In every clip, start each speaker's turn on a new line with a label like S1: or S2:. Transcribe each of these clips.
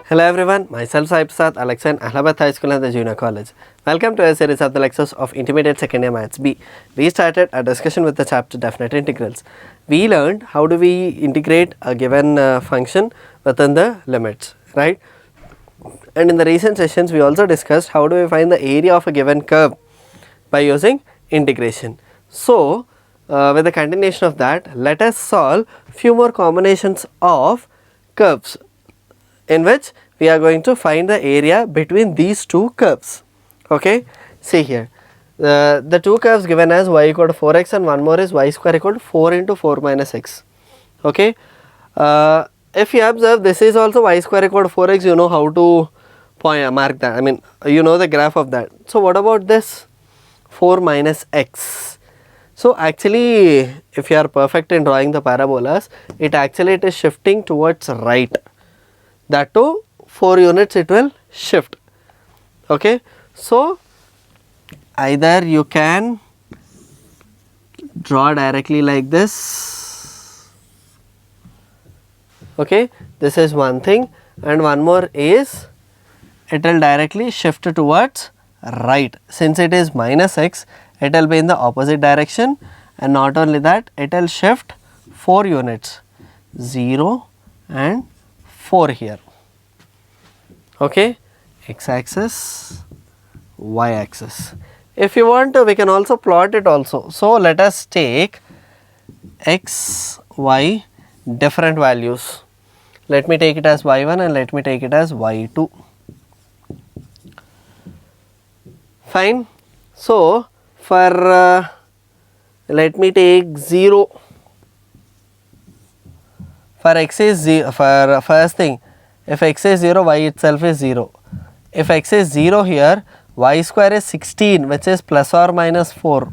S1: Hello everyone, myself Sai Prasad, Alexa in Allahabad High School and the Junior College. Welcome to a series of the lectures of Intermediate Second Year Maths B. We started a discussion with the chapter Definite Integrals. We learned how do we integrate a given function within the limits, right? And in the recent sessions we also discussed how do we find the area of a given curve by using integration. So, with the continuation of that, let us solve few more combinations of curves in which we are going to find the area between these two curves. Okay, see here, the two curves given as y equal to 4x and one more is y square equal to 4 into 4 minus x. Okay, if you observe, this is also y square equal to 4x. You know how to mark that, I mean you know the graph of that. So what about this 4 minus x? So actually if you are perfect in drawing the parabolas, it is shifting towards right. That too 4 units it will shift. Okay, so either you can draw directly like this. Okay, this is one thing, and one more is it will directly shift towards right. Since it is minus x, it will be in the opposite direction, and not only that, it will shift 4 units, 0 and 4 here. Okay, x axis, y axis. If you want to, we can also plot it also. So let us take x, y different values. Let me take it as y1 and let me take it as y2. Fine. So for let me take 0. For x is 0, for first thing, if x is 0, y itself is 0. If x is 0 here, y square is 16, which is plus or minus 4.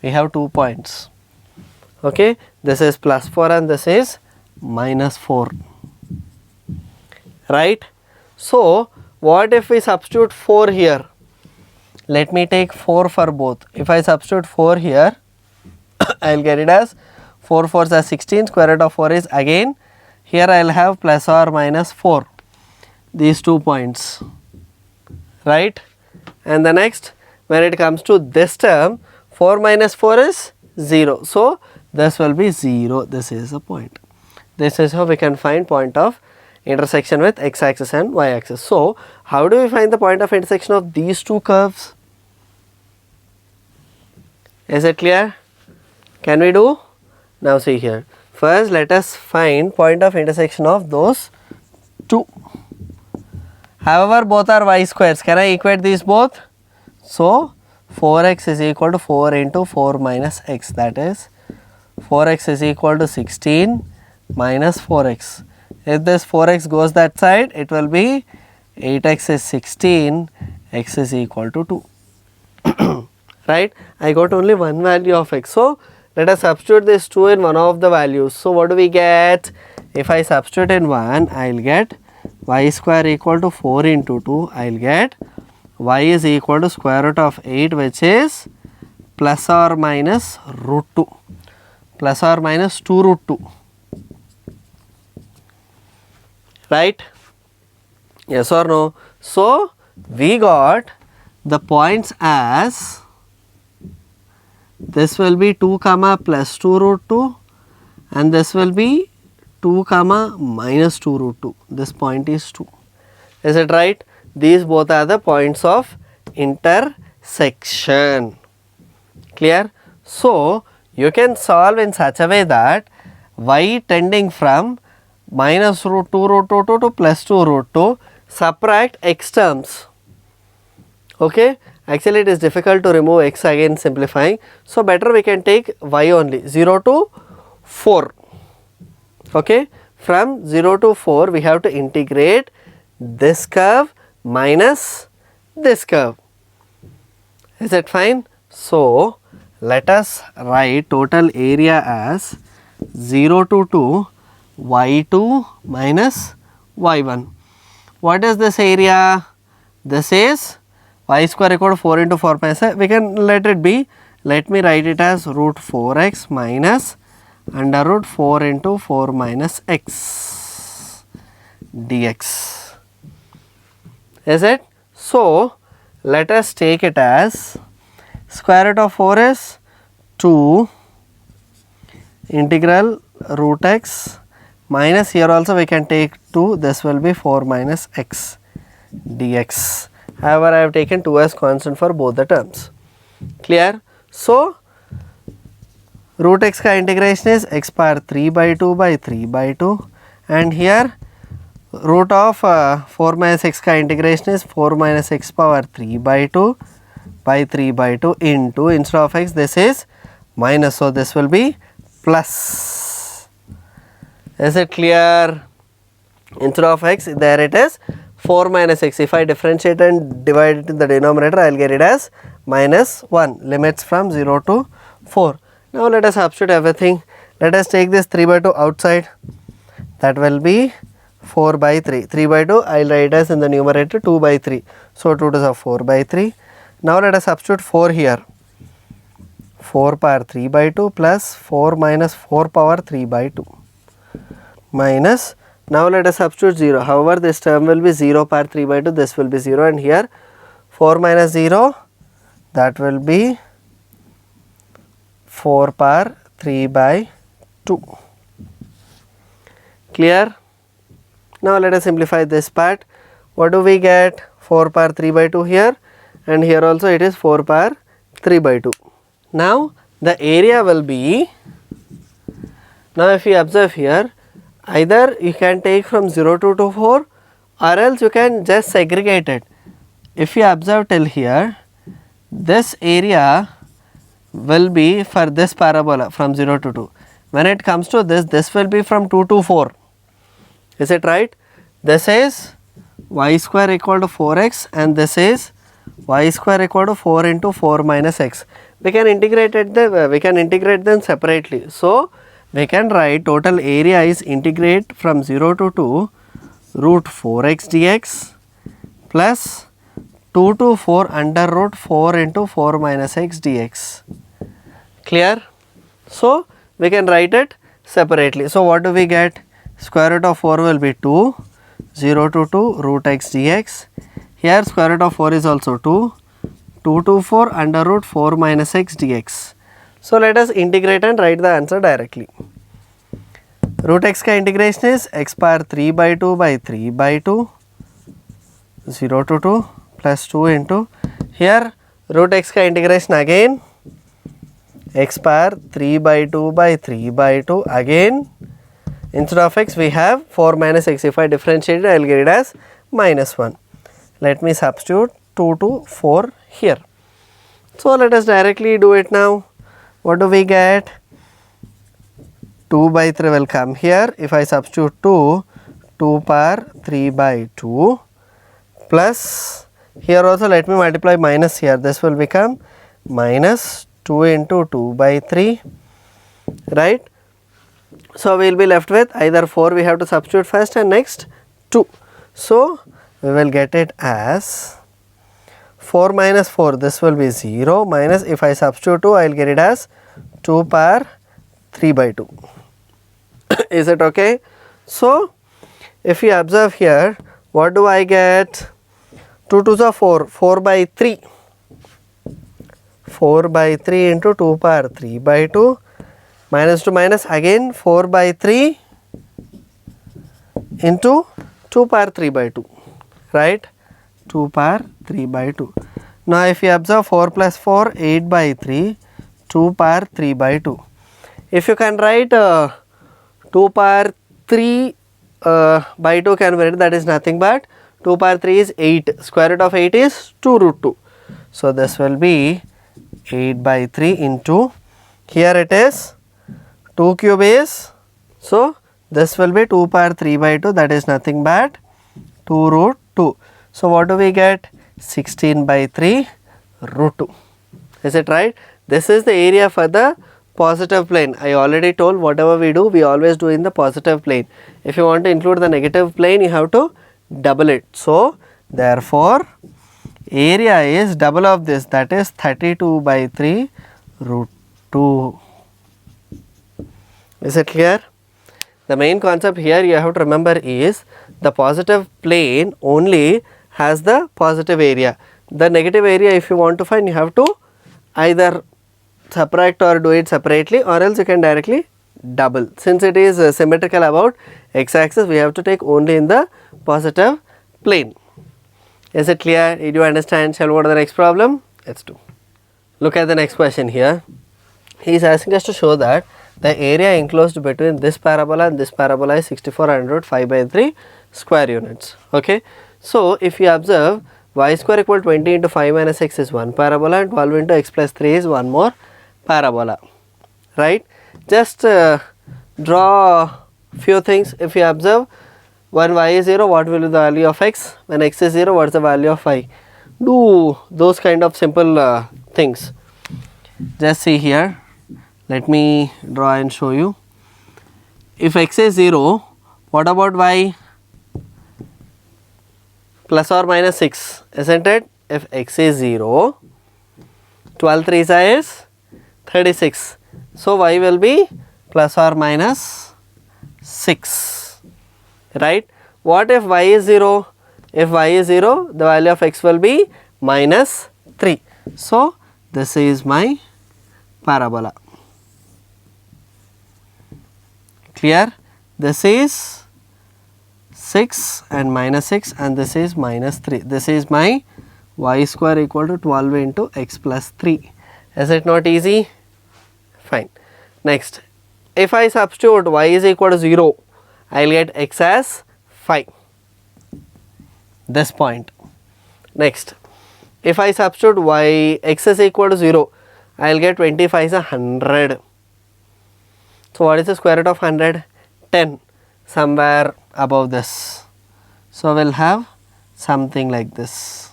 S1: We have 2 points. Okay, this is plus 4 and this is minus 4. Right? So what if we substitute 4 here? Let me take 4 for both. If I substitute 4 here, I will get it as 4 4s are 16, square root of 4 is again, here I will have plus or minus 4, these 2 points, right? And the next, when it comes to this term, 4 minus 4 is 0. So this will be 0, this is a point. This is how we can find point of intersection with x axis and y axis. So how do we find the point of intersection of these two curves? Is it clear? Can we do? Now see here. First let us find point of intersection of those two. However, both are y squares. Can I equate these both? So 4x is equal to 4 into 4 minus x, that is 4x is equal to 16 minus 4x. If this 4x goes that side, it will be 8x is 16, x is equal to 2. Right? I got only one value of x. So let us substitute this 2 in one of the values. So what do we get? If I substitute in 1, I will get y square equal to 4 into 2. I will get y is equal to square root of 8, which is plus or minus root 2. Plus or minus 2 root 2. Right? Yes or no? So we got the points as this will be 2 comma plus 2 root 2 and this will be 2 comma minus 2 root 2. This point is 2. Is it right? These both are the points of intersection. Clear? So you can solve in such a way that y tending from minus root 2 root 2 to plus 2 root 2, subtract x terms. Okay, actually it is difficult to remove x again simplifying. So better we can take y only, 0 to 4. Okay, from 0 to 4 we have to integrate this curve minus this curve. Is it fine? So let us write total area as 0 to 2 y2 minus y1. What is this area? This is y square equal to 4 into 4 minus, we can let it be, let me write it as root 4x minus under root 4 into 4 minus x. dx. Is it? So let us take it as square root of 4 is 2 integral root x minus, here also we can take 2, this will be 4 minus x dx. However, I have taken 2 as constant for both the terms. Clear? So root x ka integration is x power 3 by 2 by 3 by 2, and here root of 4 minus x ka integration is 4 minus x power 3 by 2 by 3 by 2 into, instead of x this is minus, so this will be plus. Is it clear? Instead of x there it is 4 minus x. If I differentiate and divide it in the denominator, I will get it as minus 1, limits from 0 to 4. Now let us substitute everything. Let us take this 3 by 2 outside, that will be 4 by 3. 3 by 2 I will write as in the numerator 2 by 3. So 2 to the 4 by 3. Now let us substitute 4 here. 4 power 3 by 2 plus 4 minus 4 power 3 by 2 minus, now let us substitute 0. However, this term will be 0 power 3 by 2, this will be 0, and here 4 minus 0, that will be 4 power 3 by 2. Clear? Now let us simplify this part. What do we get? 4 power 3 by 2 here, and here also it is 4 power 3 by 2. Now the area will be, now if you observe here, either you can take from 0 to 4 or else you can just segregate it. If you observe till here, this area will be for this parabola from 0 to 2. When it comes to this, this will be from 2 to 4. Is it right? This is y square equal to 4x, and this is y square equal to 4 into 4 minus x. We can integrate them separately. So we can write total area is integrate from 0 to 2 root 4x dx plus 2 to 4 under root 4 into 4 minus x dx. Clear? So we can write it separately. So what do we get? Square root of 4 will be 2, 0 to 2 root x dx. Here square root of 4 is also 2, 2 to 4 under root 4 minus x dx. So let us integrate and write the answer directly. Root x ka integration is x power 3 by 2 by 3 by 2, 0 to 2 plus 2 into, here root x ka integration again x power 3 by 2 by 3 by 2, again instead of x we have 4 minus x. If I differentiate it, I will get it as minus 1. Let me substitute 2 to 4 here. So let us directly do it now. What do we get? 2 by 3 will come here. If I substitute 2, 2 power 3 by 2 plus, here also let me multiply minus here. This will become minus 2 into 2 by 3, right? So we will be left with either 4 we have to substitute first and next 2. So we will get it as 4 minus 4, this will be 0, minus, if I substitute 2 I will get it as 2 power 3 by 2. Is it okay? So if you observe here, what do I get? 2 to the 4, 4 by 3, 4 by 3 into 2 power 3 by 2, minus to minus again 4 by 3 into 2 power 3 by 2, right? 2 power 3 by 2. Now if you observe 4 plus 4, 8 by 3, 2 power 3 by 2. If you can write 2 power 3 by 2 can be written, that is nothing but 2 power 3 is 8, square root of 8 is 2 root 2. So this will be 8 by 3 into, here it is 2 cube is, so this will be 2 power 3 by 2, that is nothing but 2 root 2. So what do we get? 16 by 3 root 2. Is it right? This is the area for the positive plane. I already told whatever we do, we always do in the positive plane. If you want to include the negative plane, you have to double it. So therefore area is double of this, that is 32 by 3 root 2. Is it clear? The main concept here you have to remember is the positive plane only has the positive area. The negative area, if you want to find, you have to either subtract or do it separately, or else you can directly double. Since it is symmetrical about x axis, we have to take only in the positive plane. Is it clear? Did you understand? Shall we go to the next problem? Let's do. Look at the next question here. He is asking us to show that the area enclosed between this parabola and this parabola is 6400 5 by 3 square units. Okay. So, if you observe, y square equal 20 into 5 minus x is one parabola and 12 into x plus 3 is one more parabola, right? Just draw few things. If you observe, when y is 0, what will be the value of x? When x is 0, what is the value of y? Do those kind of simple things. Just see here, let me draw and show you. If x is 0, what about y? Plus or minus 6, isn't it? If x is 0, 12 3s is 36. So, y will be plus or minus 6, right? What if y is 0? If y is 0, the value of x will be minus 3. So, this is my parabola. Clear? This is 6 and minus 6 and this is minus 3. This is my y square equal to 12 into x plus 3. Is it not easy? Fine. Next, if I substitute y is equal to 0, I will get x as 5. This point. Next, if I substitute x is equal to 0, I will get 25 is 100. So, what is the square root of 100? 10, somewhere above this. So, we will have something like this.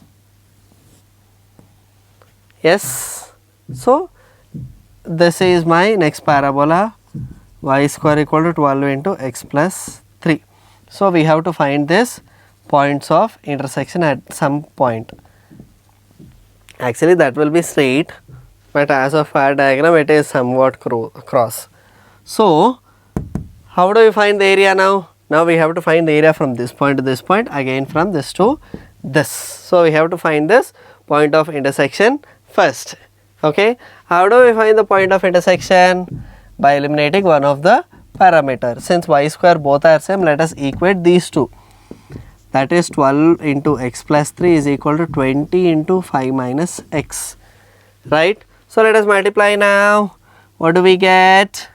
S1: Yes. So, this is my next parabola, y square equal to 12 into x plus 3. So, we have to find this points of intersection at some point. Actually, that will be straight, but as of our diagram, it is somewhat cross. So, how do we find the area now? Now, we have to find the area from this point to this point, again from this to this. So, we have to find this point of intersection first. Okay. How do we find the point of intersection? By eliminating one of the parameters. Since y square both are same, let us equate these two. That is 12 into x plus 3 is equal to 20 into 5 minus x, right? So, let us multiply now. What do we get?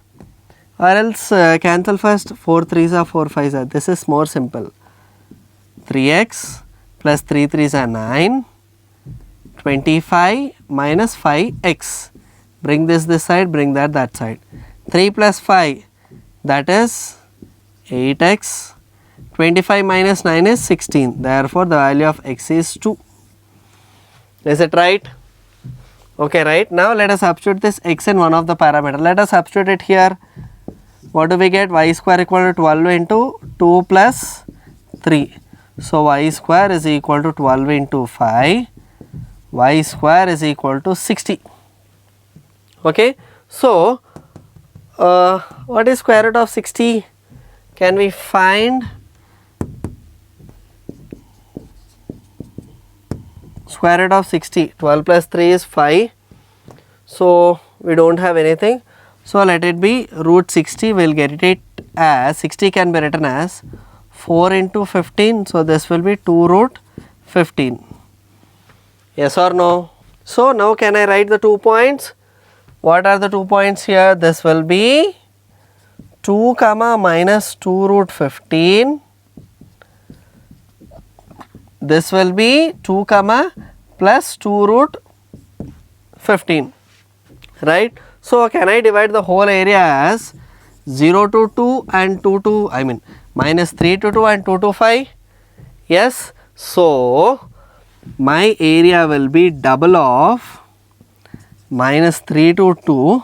S1: Or else cancel first. 4 3s are 4 5s are. This is more simple. 3x plus 3 3s are 9. 25 minus 5x. Bring this side, bring that side. 3 plus 5, that is 8x. 25 minus 9 is 16. Therefore, the value of x is 2. Is it right? Okay, right. Now, let us substitute this x in one of the parameters. Let us substitute it here. What do we get? Y square equal to 12 into 2 plus 3. So, y square is equal to 12 into 5. Y square is equal to 60. Okay. So, what is square root of 60? Can we find square root of 60? 12 plus 3 is 5. So, we do not have anything. So, let it be root 60. We will get it as 60 can be written as 4 into 15. So, this will be 2 root 15. Yes or no? So, now can I write the 2 points? What are the 2 points here? This will be 2 comma minus 2 root 15. This will be 2 comma plus 2 root 15, right? So, can I divide the whole area as 0 to 2 and 2 to minus 3 to 2 and 2 to 5? Yes. So, my area will be double of minus 3 to 2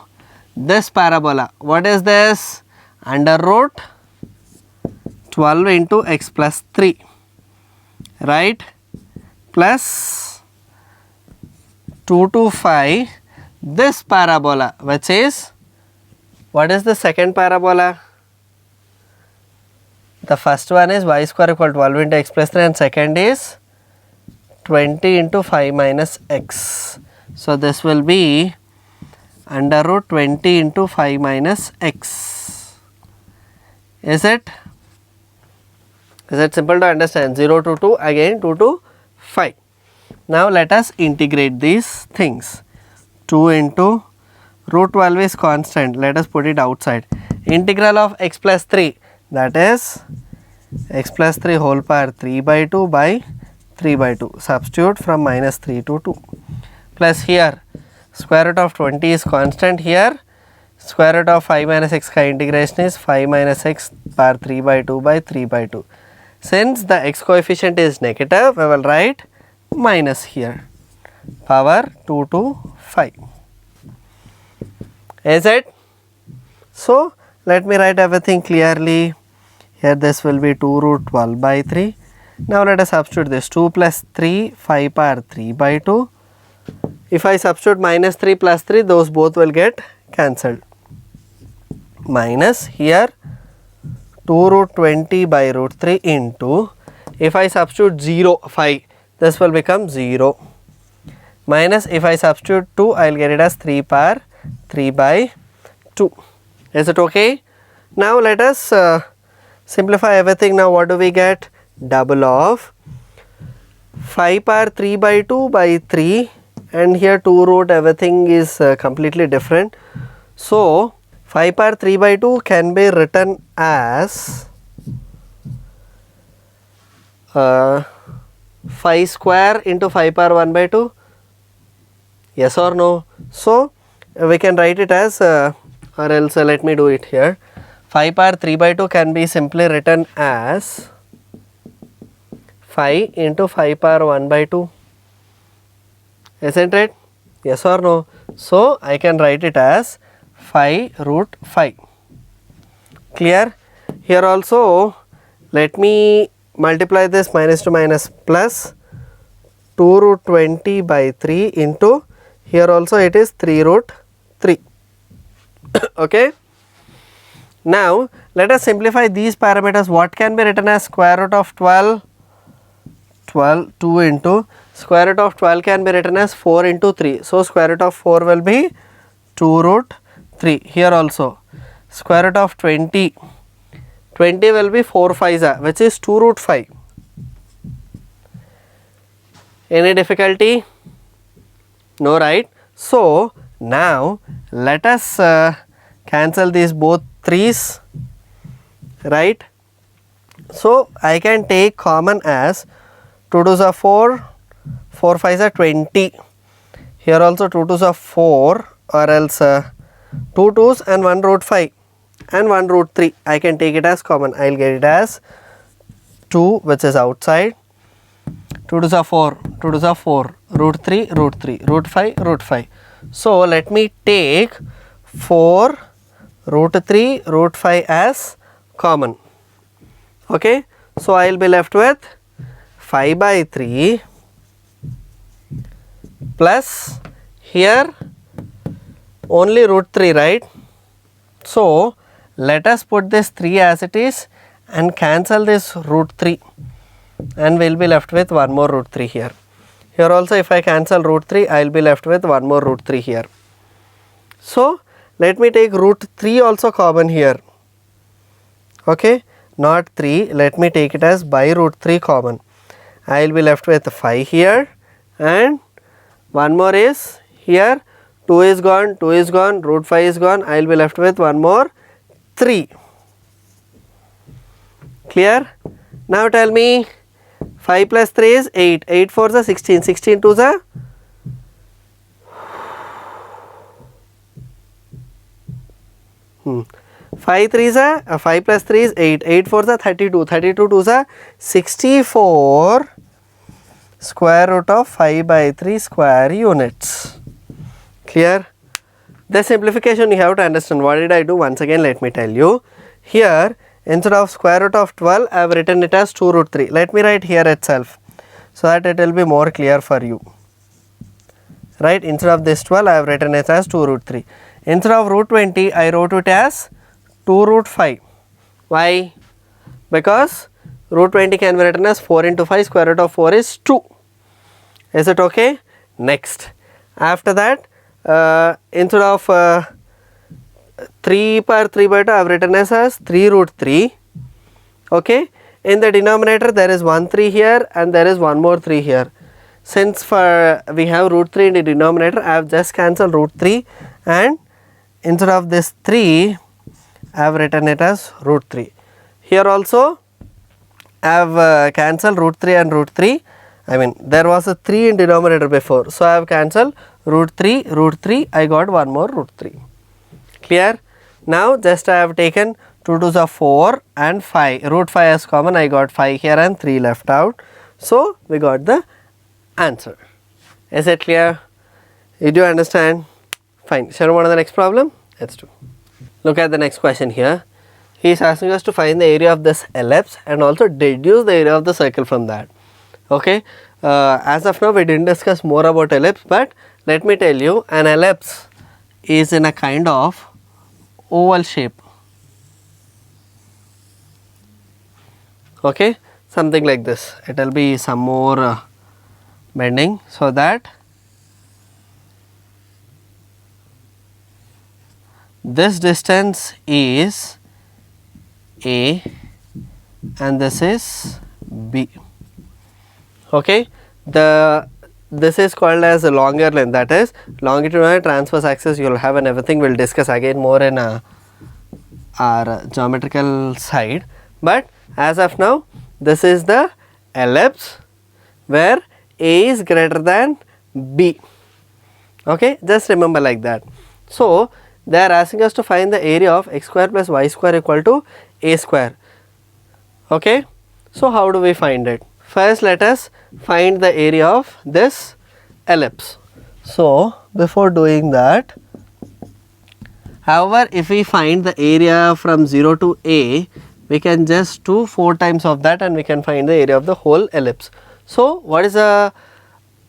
S1: this parabola. What is this? Under root 12 into x plus 3, right, plus 2 to 5 this parabola, which is, what is the second parabola? The first one is y square equal to 12 into x plus 3 and second is 20 into 5 minus x. So this will be under root 20 into 5 minus x. Is it simple to understand? 0 to 2, again 2 to 5. Now let us integrate these things. 2 into root 12 is constant, let us put it outside. Integral of x plus 3, that is x plus 3 whole power 3 by 2 by 3 by 2. Substitute from minus 3 to 2. Plus here square root of 20 is constant, here square root of 5 minus x ka integration is 5 minus x power 3 by 2 by 3 by 2. Since the x coefficient is negative, we will write minus here, power 2 to 5. Is it? So let me write everything clearly. Here this will be 2 root 12 by 3. Now let us substitute this 2 plus 3, 5 power 3 by 2. If I substitute minus 3 plus 3, those both will get cancelled. Minus here 2 root 20 by root 3 into, if I substitute 0, 5, this will become 0. Minus if I substitute 2, I will get it as 3 power 3 by 2. Is it okay? Now let us simplify everything. Now what do we get? Double of 5 power 3 by 2 by 3, and here 2 root everything is completely different. So 5 power 3 by 2 can be written as 5 square into 5 power 1 by 2. Yes or no? So we can write it as or else let me do it here. 5 power 3 by 2 can be simply written as 5 into 5 power 1 by 2. Isn't it? Yes or no? So I can write it as 5 root 5. Clear? Here also let me multiply this minus to minus plus 2 root 20 by 3 into, here also it is 3 root 3. Okay. Now let us simplify these parameters. What can be written as square root of 12? 2 into square root of 12 can be written as 4 into 3. So square root of 4 will be 2 root 3. Here also square root of 20 will be 4 5s, which is 2 root 5. Any difficulty? No, right? So now let us cancel these both 3's, right? So I can take common as 2 2's are 4, 4 5's are 20. Here also 2 2's are 4, or else 2 2's and 1 root 5 and 1 root 3. I can take it as common. I will get it as 2, which is outside. 2 2's are 4, 2 2's are 4, root 3, root 3, root 5, root 5. So let me take 4 root 3 root 5 as common. Okay. So I will be left with 5 by 3 plus here only root 3, right? So let us put this 3 as it is and cancel this root 3, and we will be left with one more root 3 here. Here also if I cancel root 3, I will be left with one more root 3 here. So let me take root 3 also common here. Okay, not 3, let me take it as by root 3 common. I will be left with 5 here, and one more is here. 2 is gone, 2 is gone, root 5 is gone. I will be left with one more 3. Clear? Now tell me, 5 plus 3 is 8, 8 4's are 16, 16 2's are 5 3's are 5 plus 3 is 8, 8 4's are 32, 32 2's are 64 square root of 5 by 3 square units. Clear? The simplification you have to understand. What did I do? Once again let me tell you. Here instead of square root of 12, I have written it as 2 root 3. Let me write here itself so that it will be more clear for you. Right, instead of this 12, I have written it as 2 root 3. Instead of root 20, I wrote it as 2 root 5. Why? because root 20 can be written as 4 into 5, square root of 4 is 2. Is it okay? Next, after that, instead of 3 per 3 by 2, I have written as 3 root 3. Okay, in the denominator there is 1 3 here and there is one more 3 here. Since we have root 3 in the denominator, I have just cancelled root 3, and instead of this 3, I have written it as root 3. Here also I have cancelled root 3 and root 3. I mean, there was a 3 in denominator before, so I have cancelled root 3, I got one more root 3. Clear? Now just I have taken 2 2s are 4 and 5, root 5 is common, I got 5 here and 3 left out. So we got the answer. Is it clear? Did you understand? Fine. Shall we move on to the next problem? Let's do. Look at the next question here. He is asking us to find the area of this ellipse and also deduce the area of the circle from that. Okay. As of now we didn't discuss more about ellipse, but let me tell you, an ellipse is in a kind of oval shape. Okay, something like this. It will be some more bending, so that this distance is A and this is B. Okay, this is called as a longer length, that is longitudinal transverse axis you will have, and everything we will discuss again more in our geometrical side. But as of now, this is the ellipse where A is greater than B. Okay, just remember like that. So they are asking us to find the area of x square plus y square equal to A square. Okay, so how do we find it? First let us find the area of this ellipse. So before doing that, however, if we find the area from 0 to A, we can just do 4 times of that and we can find the area of the whole ellipse. So what is the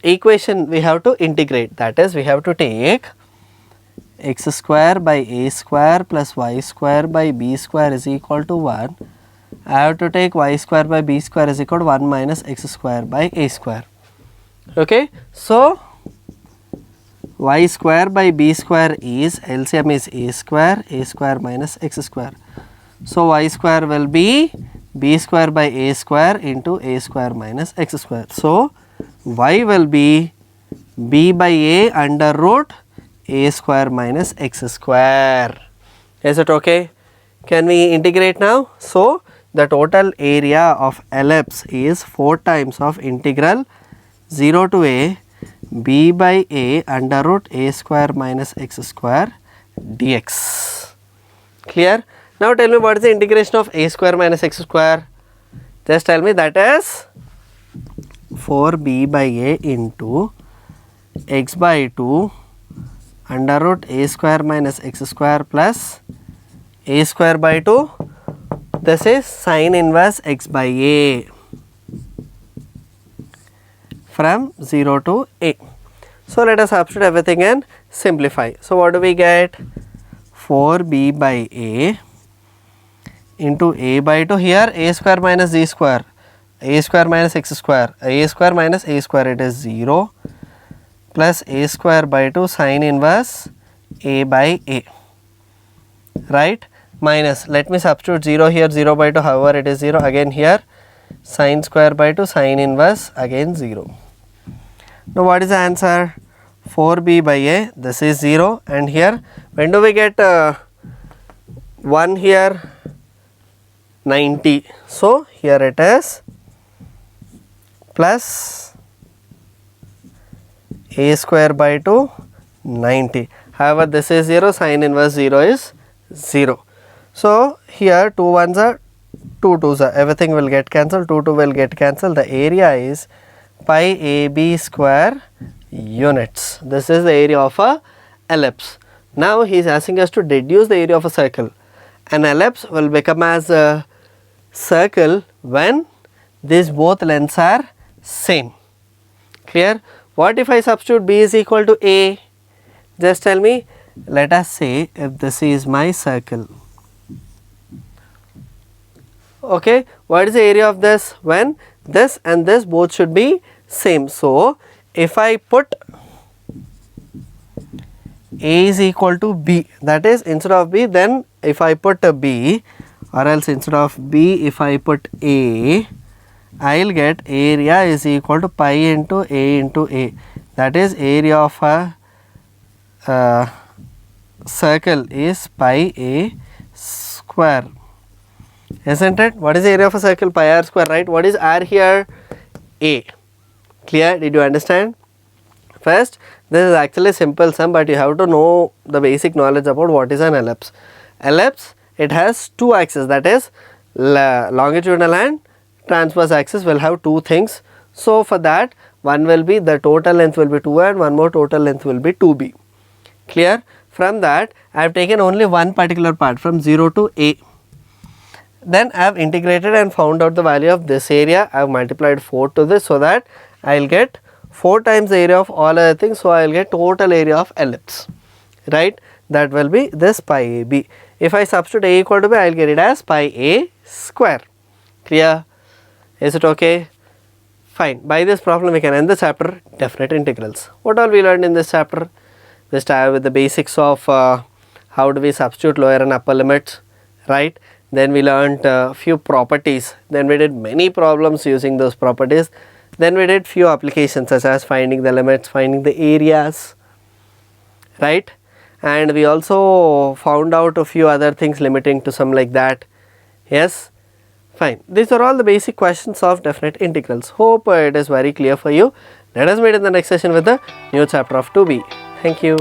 S1: equation we have to integrate? That is, we have to take x square by A square plus y square by B square is equal to 1. I have to take y square by B square is equal to 1 minus x square by A square. Okay, so y square by B square is LCM is A square minus x square. So y square will be B square by A square into A square minus x square. So y will be B by A under root A square minus x square. Is it okay? Can we integrate now? So the total area of ellipse is 4 times of integral 0 to A B by A under root A square minus x square dx. Clear? Now tell me, what is the integration of A square minus x square? Just tell me. That is 4b by A into x by 2 under root A square minus x square plus A square by 2. This is sine inverse x by A from 0 to A. So let us substitute everything and simplify. So what do we get? 4b by A into A by 2, here A square minus Z square, A square minus x square, A square minus A square, it is 0 plus A square by 2 sine inverse A by A, right, minus, let me substitute 0 here, 0 by 2, however it is 0, again here sine square by 2 sine inverse again 0. Now what is the answer? 4b by A, this is 0, and here when do we get 1 here? 90. So here it is plus A square by 2 90. However, this is 0, sine inverse 0 is 0. So here 2 1s are 2 2s are, everything will get cancelled, 2 2 will get cancelled. The area is pi AB square units. This is the area of a ellipse. Now he is asking us to deduce the area of a circle. An ellipse will become as a circle when these both lengths are same. Clear? What if I substitute B is equal to A? Just tell me, let us say if this is my circle. Okay, what is the area of this? When this and this both should be same. So if I put A is equal to B, that is instead of B, then if I put a B, or else instead of B if I put A, I will get area is equal to pi into A, that is area of a circle is pi A square, isn't it? What is the area of a circle? Pi r square, right? What is r here? A. Clear? Did you understand? First, this is actually a simple sum, but you have to know the basic knowledge about what is an ellipse. Ellipse, it has two axes, that is longitudinal and transverse axis will have two things. So for that, one will be the total length will be 2 and one more total length will be 2b. Clear? From that, I have taken only one particular part from 0 to A. Then I have integrated and found out the value of this area. I have multiplied 4 to this, so that I will get 4 times the area of all other things. So I will get total area of ellipse, right? That will be this pi AB. If I substitute A equal to B, I will get it as pi A square. Clear? Is it okay? Fine. By this problem we can end the chapter definite integrals. What all we learned in this chapter? We started with the basics of how do we substitute lower and upper limits, right? Then we learned few properties. Then we did many problems using those properties. Then we did few applications such as finding the limits, finding the areas, right? And we also found out a few other things limiting to some like that. Yes? Fine. These are all the basic questions of definite integrals. Hope it is very clear for you. Let us meet in the next session with the new chapter of 2b. Thank you.